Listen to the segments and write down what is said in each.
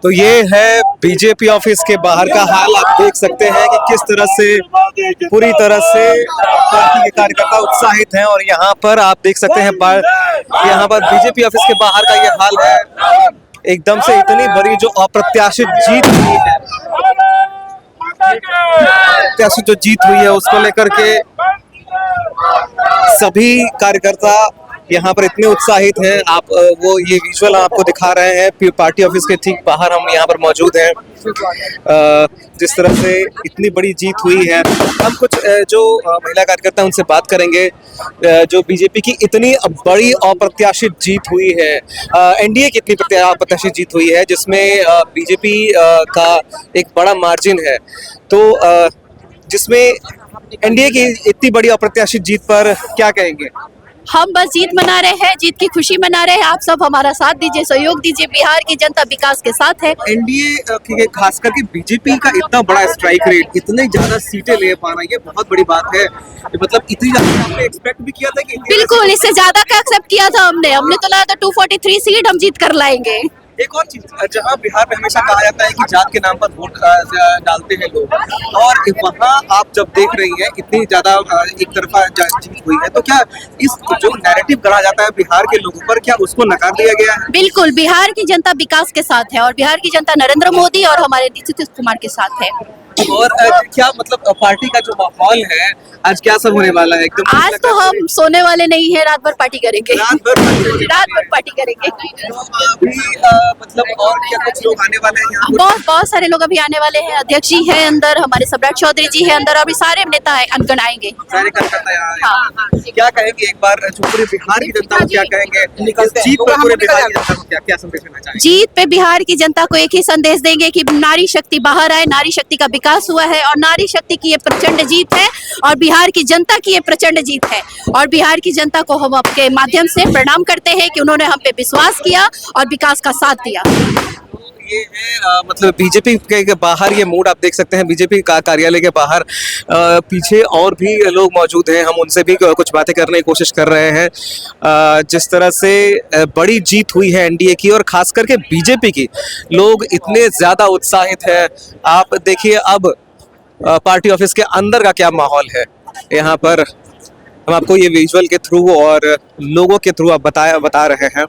तो ये है बीजेपी ऑफिस के बाहर का हाल। आप देख सकते हैं कि किस तरह से पूरी तरह से पार्टी के कार्यकर्ता उत्साहित हैं और यहाँ पर आप देख सकते हैं यहाँ पर बीजेपी ऑफिस के बाहर का ये हाल है। एकदम से इतनी बड़ी जो अप्रत्याशित जीत हुई है, अप्रत्याशित जो जीत हुई है उसको लेकर के सभी कार्यकर्ता यहाँ पर इतने उत्साहित हैं। आप वो ये विजुअल आपको दिखा रहे हैं पार्टी ऑफिस के ठीक बाहर हम यहाँ पर मौजूद हैं। जिस तरह से इतनी बड़ी जीत हुई है, हम कुछ जो महिला कार्यकर्ता उनसे बात करेंगे। जो बीजेपी की इतनी बड़ी अप्रत्याशित जीत हुई है, एनडीए की इतनी अप्रत्याशित जीत हुई है जिसमें बीजेपी का एक बड़ा मार्जिन है, तो जिसमें एनडीए की इतनी बड़ी अप्रत्याशित जीत पर क्या कहेंगे? हम बस जीत मना रहे हैं, जीत की खुशी मना रहे हैं। आप सब हमारा साथ दीजिए, सहयोग दीजिए। बिहार की जनता विकास के साथ है। एनडीए के खास करके बीजेपी का इतना बड़ा स्ट्राइक रेट, इतने ज्यादा सीटें ले पाना, ये बहुत बड़ी बात है। मतलब इतनी ज्यादा हमने एक्सपेक्ट भी किया था कि बिल्कुल इससे ज्यादा का एक्सेप्ट किया था हमने तो लगा था 243 सीट हम जीत कर लाएंगे। एक और चीज, जहाँ बिहार में हमेशा कहा जाता है कि जात के नाम पर वोट डालते हैं लोग, और वहाँ आप जब देख रही हैं इतनी ज्यादा एक तरफा जीत हुई है, तो क्या इस जो नैरेटिव करा जाता है बिहार के लोगों पर, क्या उसको नकार दिया गया है? बिल्कुल, बिहार की जनता विकास के साथ है और बिहार की जनता नरेंद्र मोदी और हमारे नीतीश कुमार के साथ है। और क्या मतलब पार्टी का जो माहौल है, आज क्या सब होने वाला है? एकदम आज तो हम सोने वाले नहीं है, रात भर पार्टी करेंगे। रात भर पार्टी करेंगे। अभी मतलब और क्या कुछ लोग आने वाले हैं यहाँ? बहुत सारे लोग अभी आने वाले हैं। अध्यक्ष जी है अंदर, हमारे सम्राट चौधरी जी है अंदर, अभी सारे नेता अनगण आएंगे। सारे कार्यकर्ता यहाँ आएंगे। क्या कहेंगे एक बार जो पूरे बिहार की जनता को क्या कहेंगे? जीत पर पूरे बिहार की जनता को क्या संदेश देना चाहेंगे? जीत पे बिहार की जनता को एक ही संदेश देंगे कि नारी शक्ति बाहर आए, नारी शक्ति का विकास हुआ है और नारी शक्ति की ये प्रचंड जीत है और बिहार की जनता की ये प्रचंड जीत है। और बिहार की जनता को हम आपके माध्यम से प्रणाम करते हैं कि उन्होंने हम पे विश्वास किया और विकास का साथ दिया। ये है मतलब बीजेपी के बाहर ये मूड आप देख सकते हैं। बीजेपी का कार्यालय के बाहर पीछे और भी लोग मौजूद हैं, हम उनसे भी कुछ बातें करने की कोशिश कर रहे हैं। जिस तरह से बड़ी जीत हुई है एनडीए की और खास करके बीजेपी की, लोग इतने ज़्यादा उत्साहित हैं। आप देखिए अब पार्टी ऑफिस के अंदर का क्या माहौल है। यहाँ पर हम आपको ये विजुअल के थ्रू और लोगों के थ्रू आप बता रहे हैं।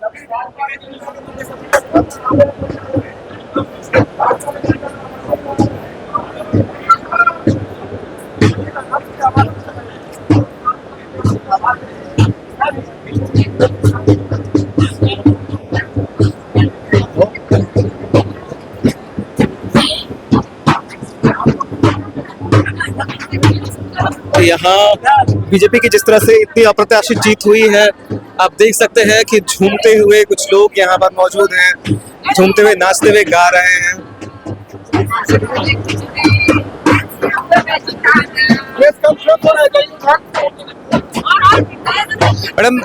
यहाँ बीजेपी की जिस तरह से इतनी अप्रत्याशित जीत हुई है, आप देख सकते हैं कि झूमते हुए कुछ लोग यहाँ पर मौजूद हैं, झूमते हुए नाचते हुए गा रहे हैं। मैडम,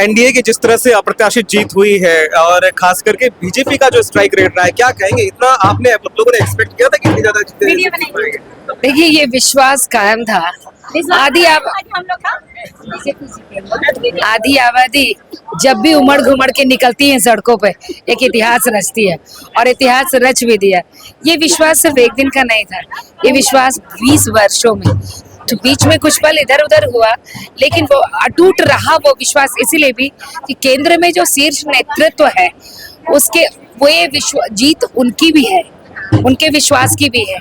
एनडीए की जिस तरह से अप्रत्याशित जीत हुई है और खास करके बीजेपी का जो स्ट्राइक रेट रहा है, क्या कहेंगे? इतना आपने लोगों ने एक्सपेक्ट किया था कि इतनी ज्यादा जीतेंगे? देखिए, ये विश्वास कायम था। आधी आबादी जब भी उमड़ घुमड़ के निकलती है सड़कों पे, एक इतिहास रचती है और इतिहास रच भी दिया। ये विश्वास सिर्फ एक दिन का नहीं था, ये विश्वास 20 वर्षों में, तो बीच में कुछ पल इधर उधर हुआ, लेकिन वो अटूट रहा वो विश्वास। इसीलिए भी कि केंद्र में जो शीर्ष नेतृत्व है उसके वो ये जीत उनकी भी है, उनके विश्वास की भी है।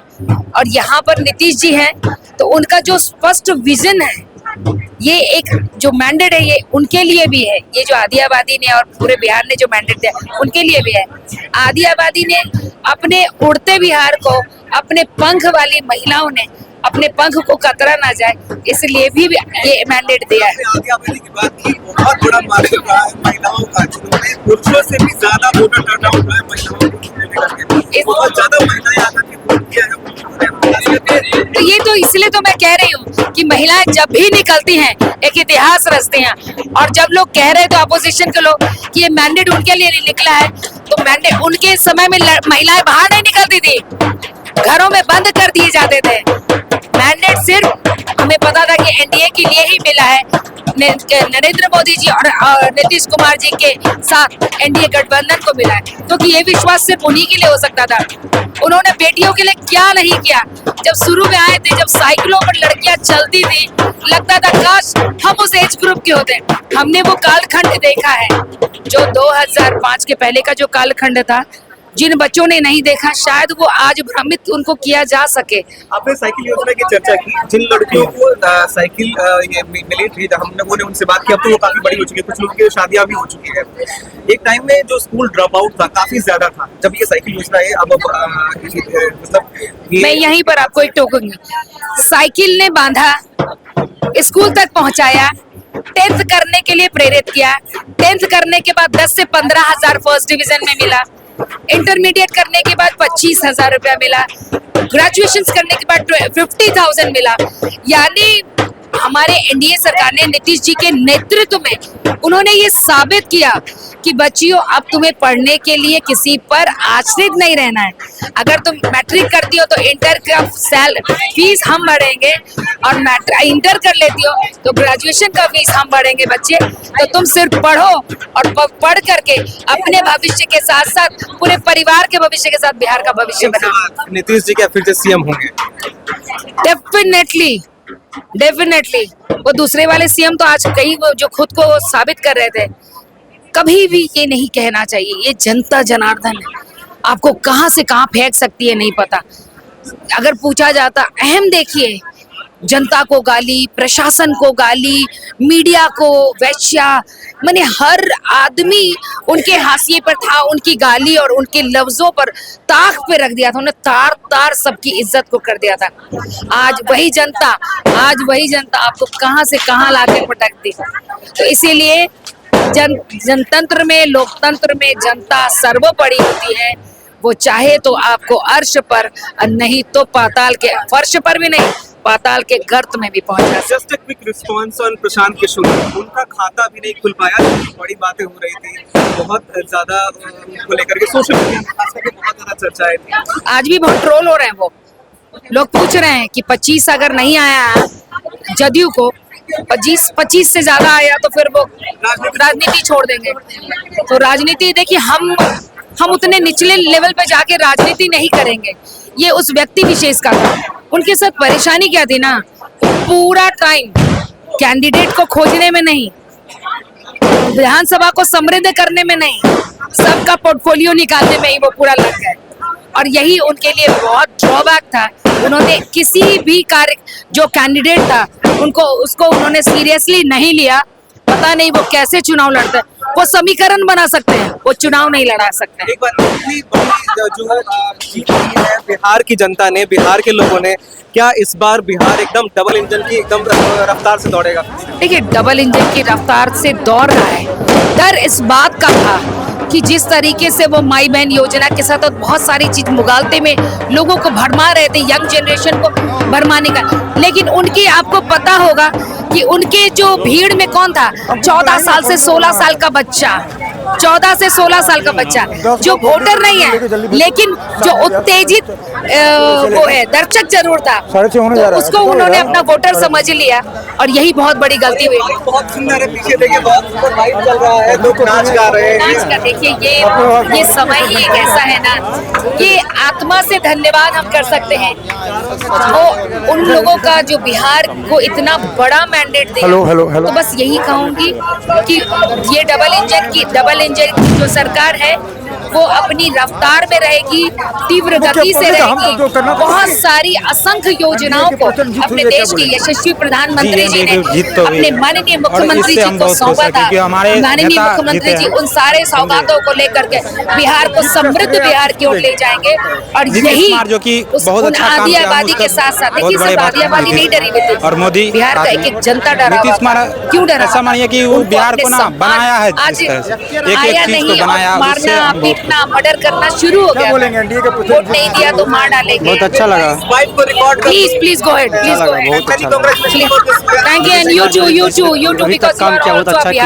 और यहाँ पर नीतीश जी हैं तो उनका जो स्पष्ट विजन है, ये एक जो मैंडेट है, ये उनके लिए भी है। ये जो आधी आबादी ने और पूरे बिहार ने जो मैंडेट दिया उनके लिए भी है। आधी आबादी ने अपने उड़ते बिहार को, अपने पंख वाली महिलाओं ने अपने पंख को कतरा ना जाए, इसलिए भी ये मैंडेट दिया है। आधी आबादी की बात की, बहुत बड़ा मार्जिन रहा है महिलाओं का, जिन्होंने पुरुषों से भी ज्यादा वोटर टर्नआउट रहा है महिलाओं को, बहुत ज्यादा महिलाएं आकर के वोट किया है। तो इसलिए तो मैं कह रही हूँ कि महिलाएं जब भी निकलती हैं एक इतिहास रचती हैं। और जब लोग कह रहे थे अपोजिशन के लोग कि ये मैंडेट उनके लिए नहीं निकला है, तो मैंडेट उनके समय में महिलाएं बाहर नहीं निकलती थी, घरों में बंद कर दिए जाते थे। मैंडेट सिर्फ हमें पता था कि एनडीए के लिए ही मिला है, नरेंद्र मोदी जी और नीतीश कुमार जी के साथ एनडीए गठबंधन को मिला है, क्योंकि ये विश्वास सिर्फ उन्हीं के लिए हो सकता था। उन्होंने बेटियों के लिए क्या नहीं किया। जब शुरू में आए थे, जब साइकिलों पर लड़कियां चलती थी, लगता था काश हम उस एज ग्रुप के होते। हमने वो कालखंड देखा है, जो 2005 के पहले का जो कालखंड था, जिन बच्चों ने नहीं देखा शायद वो आज भ्रमित उनको किया जा सके। आपने साइकिल योजना की चर्चा की, जिन लड़कियों को साइकिल ये मिली थी, हम लोगों ने उनसे बात की, अब तो वो काफी बड़ी हो चुकी है, कुछ लोगों की शादियां भी हो चुकी है। एक टाइम में जो स्कूल ड्रॉप आउट था काफी ज्यादा था, जब ये साइकिल योजना है अब मतलब मैं यहीं पर आपको एक टोकूंगी। साइकिल ने बांधा, स्कूल तक पहुंचाया, 10th करने के लिए प्रेरित किया, 10th करने के बाद 10 से 15 हजार फर्स्ट डिवीजन में मिला, इंटरमीडिएट करने के बाद 25,000 रुपया मिला, ग्रेजुएशन करने के बाद 50,000 मिला। यानी हमारे एनडीए सरकार ने नीतीश जी के नेतृत्व में उन्होंने ये साबित किया कि बच्चियों अब तुम्हें पढ़ने के लिए किसी पर आश्रित नहीं रहना है। अगर तुम मैट्रिक करती हो तो इंटर का फीस हम भरेंगे, और इंटर कर लेती हो तो ग्रेजुएशन का फीस हम भरेंगे बच्चे। तो तुम सिर्फ पढ़ो और पढ़ करके अपने भविष्य के साथ साथ पूरे परिवार के भविष्य के साथ बिहार का भविष्य बनाओ। नीतीश जी क्या फिर से सीएम होंगे? डेफिनेटली वो दूसरे वाले सीएम तो आज कई जो खुद को साबित कर रहे थे। कभी भी ये नहीं कहना चाहिए, ये जनता जनार्दन है, आपको कहां से कहां फेंक सकती है नहीं पता। अगर पूछा जाता, अहम देखिए, जनता को गाली, प्रशासन को गाली, मीडिया को वैश्या, माने हर आदमी उनके हाशिए पर था, उनकी गाली और उनके लफ्जों पर ताक पे रख दिया था, उन्हें तार तार सबकी इज्जत को कर दिया था। आज वही जनता आपको कहां से कहां लाके पटकती। तो इसीलिए जनतंत्र में, लोकतंत्र में जनता सर्वोपरि होती है। वो चाहे तो आपको अर्श पर, नहीं तो पाताल के फर्श पर भी नहीं, पाताल के गर्त में भी पहुंचा। Just a quick response on Prashant Kishor, उनका खाता भी नहीं खुल पाया, बड़ी बातें हो रही थी, बहुत ज्यादा उनको लेकर के सोशल मीडिया में खास करके बहुत ज्यादा चर्चाएं थी। आज भी बहुत ट्रोल हो रहे हैं। वो लोग पूछ रहे हैं कि 25 अगर नहीं आया जदयू को, 25 से ज्यादा आया तो फिर वो राजनीति छोड़ देंगे। तो राजनीति देखिए, हम उतने निचले लेवल पे जाके राजनीति नहीं करेंगे। ये उस व्यक्ति विशेष का था, उनके साथ परेशानी क्या थी ना, पूरा टाइम कैंडिडेट को खोजने में नहीं, विधानसभा को समृद्ध करने में नहीं, सबका पोर्टफोलियो निकालने में ही वो पूरा लग गए। और यही उनके लिए बहुत ड्रॉबैक था। उन्होंने किसी भी कार्य जो कैंडिडेट था उसको उन्होंने सीरियसली नहीं लिया। पता नहीं वो कैसे चुनाव लड़ते हैं। वो समीकरण बना सकते हैं, वो चुनाव नहीं लड़ा सकते हैं। एक बार इतनी बड़ी जो जीत हुई है बिहार की जनता ने, बिहार के लोगों ने, क्या इस बार बिहार एकदम डबल इंजन की एकदम रफ्तार से दौड़ेगा? देखिए, डबल इंजन की रफ्तार से दौड़ रहा है। डर इस बात का था कि जिस तरीके से वो माई बहन योजना के साथ और बहुत सारी चीज मुगालते में लोगों को भरमा रहे थे, यंग जनरेशन को भरमाने का, लेकिन उनकी आपको पता होगा कि उनके जो भीड़ में कौन था, 14 साल से 16 साल का बच्चा, 14 से 16 साल का बच्चा जो वोटर नहीं है, लेकिन जो उत्तेजित वो है, दर्शक जरूर था, तो उसको उन्होंने अपना वोटर समझ लिया। और यही बहुत बड़ी गलती हुई। बहुत सुंदर है, पीछे देखिए बहुत लाइट चल रहा है, लोग नाच गा रहे हैं। नाच का देखिए, ये समय ही एक ऐसा है ना, ये आत्मा से धन्यवाद हम कर सकते हैं वो उन लोगों का जो बिहार को इतना बड़ा मैंडेट दिया। तो बस यही कहूंगी कि ये डबल इंजन की जो सरकार है वो अपनी रफ्तार में रहेगी, तीव्र गति से रहेगी। बहुत सारी असंख्य योजनाओं को अपने देश के यशस्वी प्रधानमंत्री जी ने अपने माननीय मुख्यमंत्री जी को सौंपा था। माननीय मुख्यमंत्री जी उन सारे सौगातों को लेकर के बिहार को समृद्ध बिहार की ओर ले जाएंगे। और यही आधी आबादी के साथ साथ, देखिए सब आधी आबादी नहीं डरी हुई थी, और मोदी बिहार का एक जनता डरा हुआ था। क्यों डरा? ऐसा मानिए कि वो बिहार को ना बनाया है, आज एक आया चीज नहीं को बनाया, और मारना पीटना लूटना मर्डर करना शुरू हो गया। बोलेंगे एनडीए के वोट नहीं दिया तो मार डालेंगे। बहुत अच्छा लगा। वाइफ को record please go ahead, please go ahead. बहुत अच्छा लगा। Thank you and you too अभी तक काम किया बहुत अच्छा किया